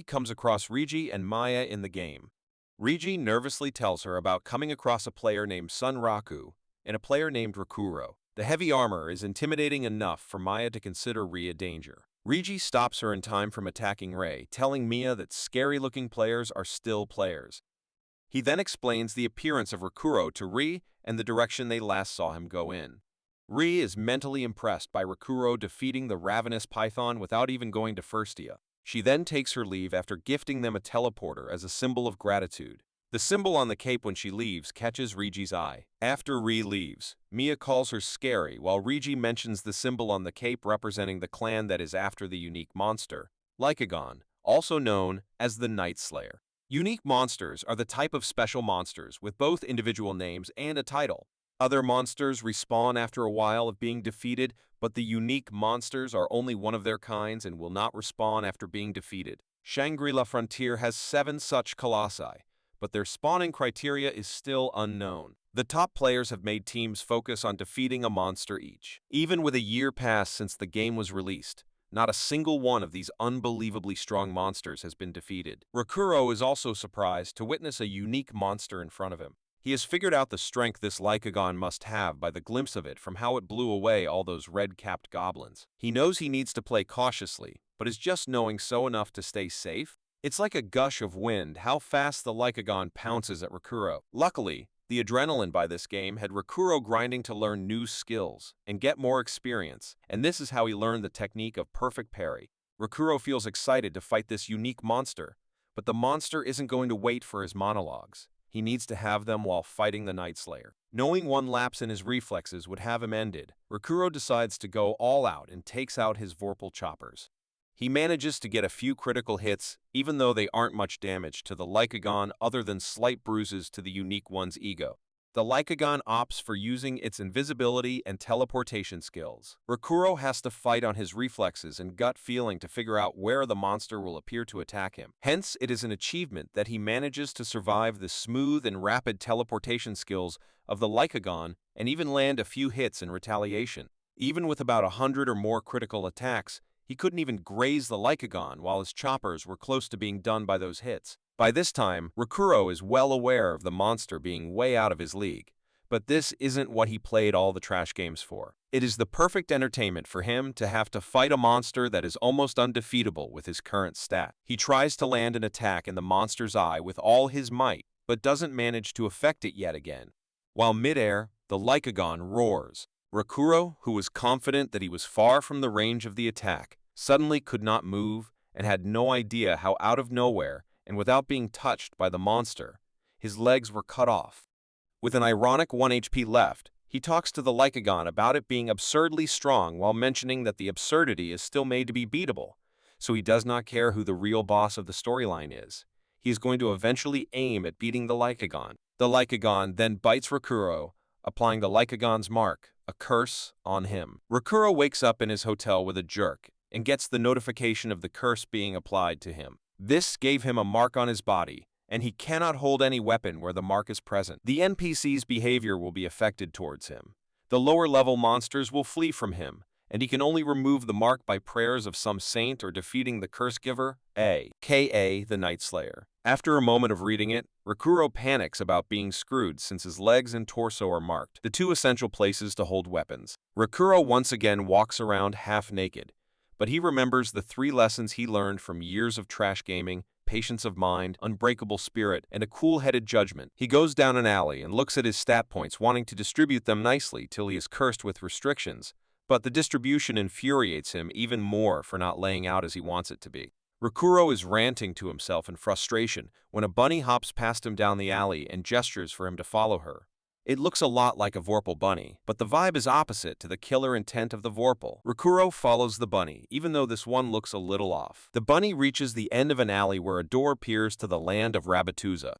comes across Rigi and Maya in the game. Rigi nervously tells her about coming across a player named Sunraku and a player named Rakuro. The heavy armor is intimidating enough for Maya to consider Ri a danger. Rigi stops her in time from attacking Rei, telling Mia that scary-looking players are still players. He then explains the appearance of Rakuro to Ri and the direction they last saw him go in. Ri is mentally impressed by Rakuro defeating the ravenous python without even going to Firstia. She then takes her leave after gifting them a teleporter as a symbol of gratitude. The symbol on the cape when she leaves catches Rigi's eye. After Ri leaves, Mia calls her scary while Rigi mentions the symbol on the cape representing the clan that is after the unique monster, Lycagon, also known as the Night Slayer. Unique monsters are the type of special monsters with both individual names and a title. Other monsters respawn after a while of being defeated, but the unique monsters are only one of their kinds and will not respawn after being defeated. Shangri-La Frontier has 7 such colossi, but their spawning criteria is still unknown. The top players have made teams focus on defeating a monster each. Even with a year past since the game was released, not a single one of these unbelievably strong monsters has been defeated. Rakuro is also surprised to witness a unique monster in front of him. He has figured out the strength this Lycagon must have by the glimpse of it from how it blew away all those red-capped goblins. He knows he needs to play cautiously, but is just knowing so enough to stay safe? It's like a gush of wind how fast the Lycagon pounces at Rakuro. Luckily, the adrenaline by this game had Rakuro grinding to learn new skills and get more experience, and this is how he learned the technique of perfect parry. Rakuro feels excited to fight this unique monster, but the monster isn't going to wait for his monologues. He needs to have them while fighting the Night Slayer. Knowing one lapse in his reflexes would have him ended, Rakuro decides to go all out and takes out his Vorpal choppers. He manages to get a few critical hits, even though they aren't much damage to the Lycagon other than slight bruises to the unique one's ego. The Lycagon opts for using its invisibility and teleportation skills. Rakuro has to fight on his reflexes and gut feeling to figure out where the monster will appear to attack him. Hence, it is an achievement that he manages to survive the smooth and rapid teleportation skills of the Lycagon and even land a few hits in retaliation. Even with about 100 or more critical attacks, he couldn't even graze the Lycagon while his choppers were close to being done by those hits. By this time, Rakuro is well aware of the monster being way out of his league, but this isn't what he played all the trash games for. It is the perfect entertainment for him to have to fight a monster that is almost undefeatable with his current stat. He tries to land an attack in the monster's eye with all his might, but doesn't manage to affect it yet again. While midair, the Lycagon roars. Rakuro, who was confident that he was far from the range of the attack, suddenly could not move and had no idea how out of nowhere, and without being touched by the monster, his legs were cut off. With an ironic 1 HP left, he talks to the Lycagon about it being absurdly strong while mentioning that the absurdity is still made to be beatable, so he does not care who the real boss of the storyline is. He is going to eventually aim at beating the Lycagon. The Lycagon then bites Rakuro, applying the Lycagon's mark, a curse, on him. Rakuro wakes up in his hotel with a jerk and gets the notification of the curse being applied to him. This gave him a mark on his body, and he cannot hold any weapon where the mark is present. The NPC's behavior will be affected towards him. The lower-level monsters will flee from him, and he can only remove the mark by prayers of some saint or defeating the curse giver, aka the Night Slayer. After a moment of reading it, Rakuro panics about being screwed since his legs and torso are marked, the 2 essential places to hold weapons. Rakuro once again walks around half-naked, but he remembers the 3 lessons he learned from years of trash gaming: patience of mind, unbreakable spirit, and a cool-headed judgment. He goes down an alley and looks at his stat points, wanting to distribute them nicely till he is cursed with restrictions, but the distribution infuriates him even more for not laying out as he wants it to be. Rakuro is ranting to himself in frustration when a bunny hops past him down the alley and gestures for him to follow her. It looks a lot like a Vorpal bunny, but the vibe is opposite to the killer intent of the Vorpal. Rakuro follows the bunny, even though this one looks a little off. The bunny reaches the end of an alley where a door appears to the land of Rabbituza.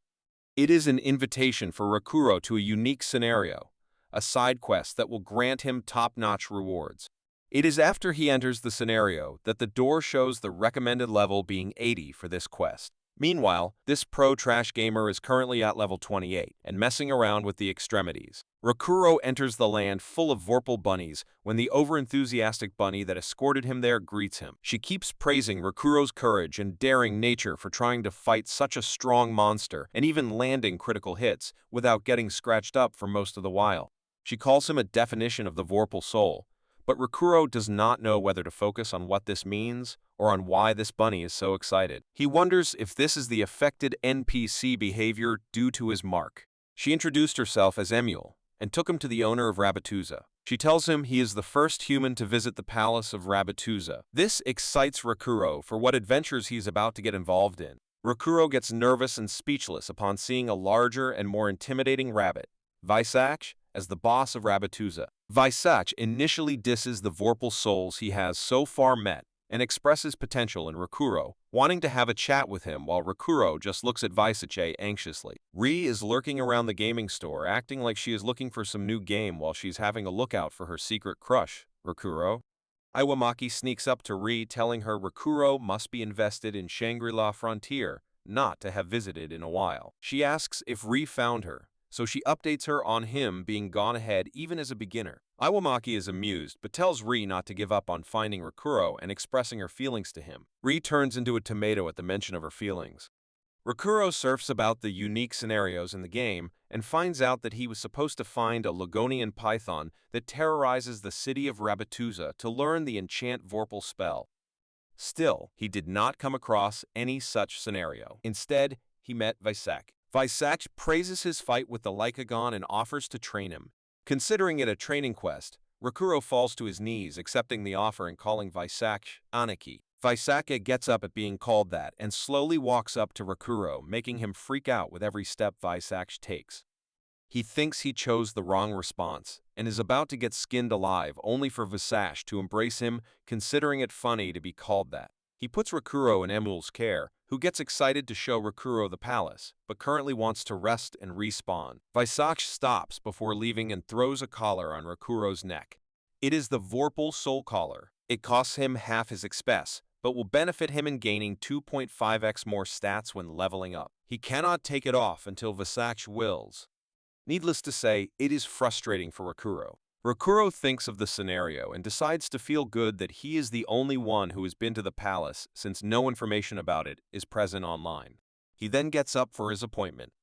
It is an invitation for Rakuro to a unique scenario, a side quest that will grant him top-notch rewards. It is after he enters the scenario that the door shows the recommended level being 80 for this quest. Meanwhile, this pro-trash gamer is currently at level 28 and messing around with the extremities. Rakuro enters the land full of Vorpal bunnies when the overenthusiastic bunny that escorted him there greets him. She keeps praising Rakuro's courage and daring nature for trying to fight such a strong monster and even landing critical hits without getting scratched up for most of the while. She calls him a definition of the Vorpal soul, but Rakuro does not know whether to focus on what this means or on why this bunny is so excited. He wonders if this is the affected NPC behavior due to his mark. She introduced herself as Emule and took him to the owner of Rabbituza. She tells him he is the first human to visit the palace of Rabbituza. This excites Rakuro for what adventures he's about to get involved in. Rakuro gets nervous and speechless upon seeing a larger and more intimidating rabbit, Visach, as the boss of Rabbituza. Visach initially disses the Vorpal souls he has so far met and expresses potential in Rakuro, wanting to have a chat with him while Rakuro just looks at Visach anxiously. Ri is lurking around the gaming store, acting like she is looking for some new game while she's having a lookout for her secret crush, Rakuro. Iwamaki sneaks up to Ri, telling her Rakuro must be invested in Shangri-La Frontier, not to have visited in a while. She asks if Ri found her, so she updates her on him being gone ahead even as a beginner. Iwamaki is amused, but tells Ri not to give up on finding Rakuro and expressing her feelings to him. Ri turns into a tomato at the mention of her feelings. Rakuro surfs about the unique scenarios in the game and finds out that he was supposed to find a Lygonian python that terrorizes the city of Rabbituza to learn the enchant Vorpal spell. Still, he did not come across any such scenario. Instead, he met Visach. Visach praises his fight with the Lycagon and offers to train him. Considering it a training quest, Rakuro falls to his knees, accepting the offer and calling Visach Aniki. Visach gets up at being called that and slowly walks up to Rakuro, making him freak out with every step Visach takes. He thinks he chose the wrong response and is about to get skinned alive, only for Visach to embrace him, considering it funny to be called that. He puts Rakuro in Emule's care, who gets excited to show Rakuro the palace, but currently wants to rest and respawn. Visach stops before leaving and throws a collar on Rakuro's neck. It is the Vorpal Soul Collar. It costs him half his XP, but will benefit him in gaining 2.5x more stats when leveling up. He cannot take it off until Visach wills. Needless to say, it is frustrating for Rakuro. Rakuro thinks of the scenario and decides to feel good that he is the only one who has been to the palace since no information about it is present online. He then gets up for his appointment.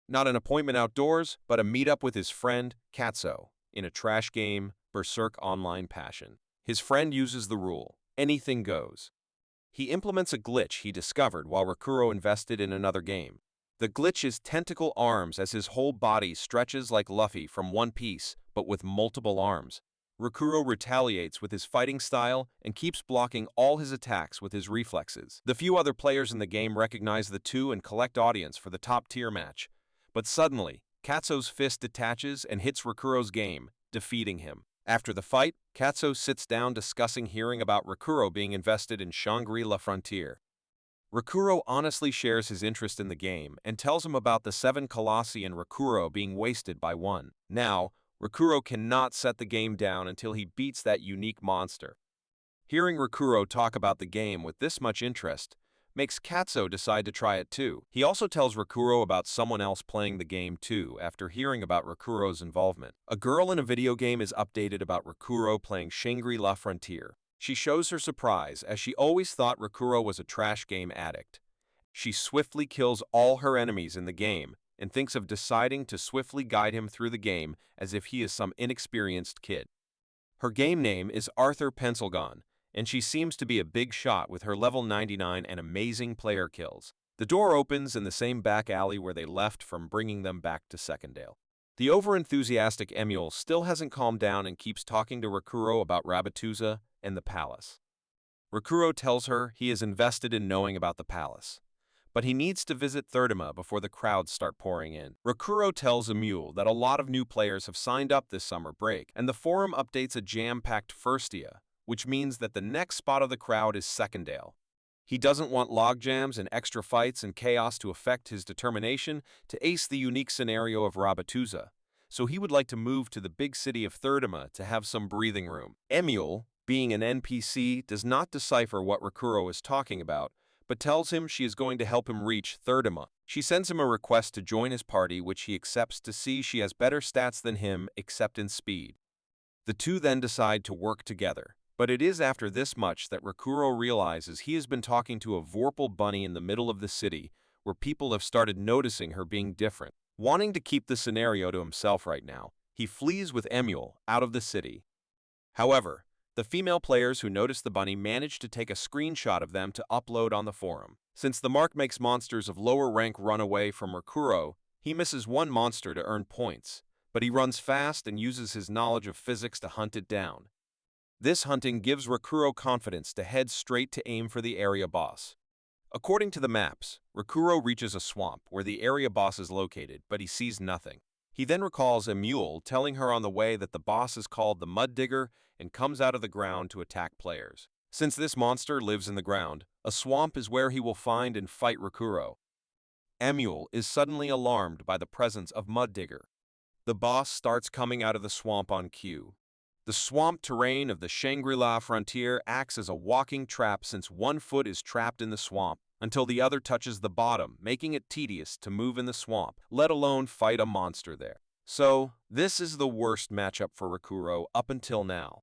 Not an appointment outdoors, but a meetup with his friend, Katsuo, in a trash game, Berserk Online Passion. His friend uses the rule, anything goes. He implements a glitch he discovered while Rakuro invested in another game. The glitch is tentacle arms, as his whole body stretches like Luffy from One Piece, but with multiple arms. Rakuro retaliates with his fighting style and keeps blocking all his attacks with his reflexes. The few other players in the game recognize the two and collect audience for the top-tier match. But suddenly, Katsuo's fist detaches and hits Rakuro's game, defeating him. After the fight, Katsuo sits down discussing hearing about Rakuro being invested in Shangri-La Frontier. Rakuro honestly shares his interest in the game and tells him about the 7 Colossi and Rakuro being wasted by one. Now, Rakuro cannot set the game down until he beats that unique monster. Hearing Rakuro talk about the game with this much interest makes Katsuo decide to try it too. He also tells Rakuro about someone else playing the game too after hearing about Rakuro's involvement. A girl in a video game is updated about Rakuro playing Shangri-La Frontier. She shows her surprise, as she always thought Rakuro was a trash game addict. She swiftly kills all her enemies in the game and thinks of deciding to swiftly guide him through the game as if he is some inexperienced kid. Her game name is Arthur Pencilgon, and she seems to be a big shot with her level 99 and amazing player kills. The door opens in the same back alley where they left from bringing them back to Secondale. The overenthusiastic Emule still hasn't calmed down and keeps talking to Rakuro about Rabbituza and the palace. Rakuro tells her he is invested in knowing about the palace, but he needs to visit Thurdima before the crowds start pouring in. Rakuro tells Emule that a lot of new players have signed up this summer break, and the forum updates a jam-packed Firstia, which means that the next spot of the crowd is Secondale. He doesn't want logjams and extra fights and chaos to affect his determination to ace the unique scenario of Rabbituza, so he would like to move to the big city of Thurdima to have some breathing room. Emule, being an NPC, does not decipher what Rakuro is talking about, but tells him she is going to help him reach Thirdima. She sends him a request to join his party, which he accepts to see she has better stats than him, except in speed. The two then decide to work together. But it is after this much that Rakuro realizes he has been talking to a Vorpal bunny in the middle of the city, where people have started noticing her being different. Wanting to keep the scenario to himself right now, he flees with Emule out of the city. However, the female players who notice the bunny manage to take a screenshot of them to upload on the forum. Since the mark makes monsters of lower rank run away from Rakuro, he misses one monster to earn points, but he runs fast and uses his knowledge of physics to hunt it down. This hunting gives Rakuro confidence to head straight to aim for the area boss. According to the maps, Rakuro reaches a swamp where the area boss is located, but he sees nothing. He then recalls Emule telling her on the way that the boss is called the Mud Digger and comes out of the ground to attack players. Since this monster lives in the ground, a swamp is where he will find and fight Rakuro. Emule is suddenly alarmed by the presence of Mud Digger. The boss starts coming out of the swamp on cue. The swamp terrain of the Shangri-La Frontier acts as a walking trap since one foot is trapped in the swamp until the other touches the bottom, making it tedious to move in the swamp, let alone fight a monster there. So, this is the worst matchup for Rakuro up until now.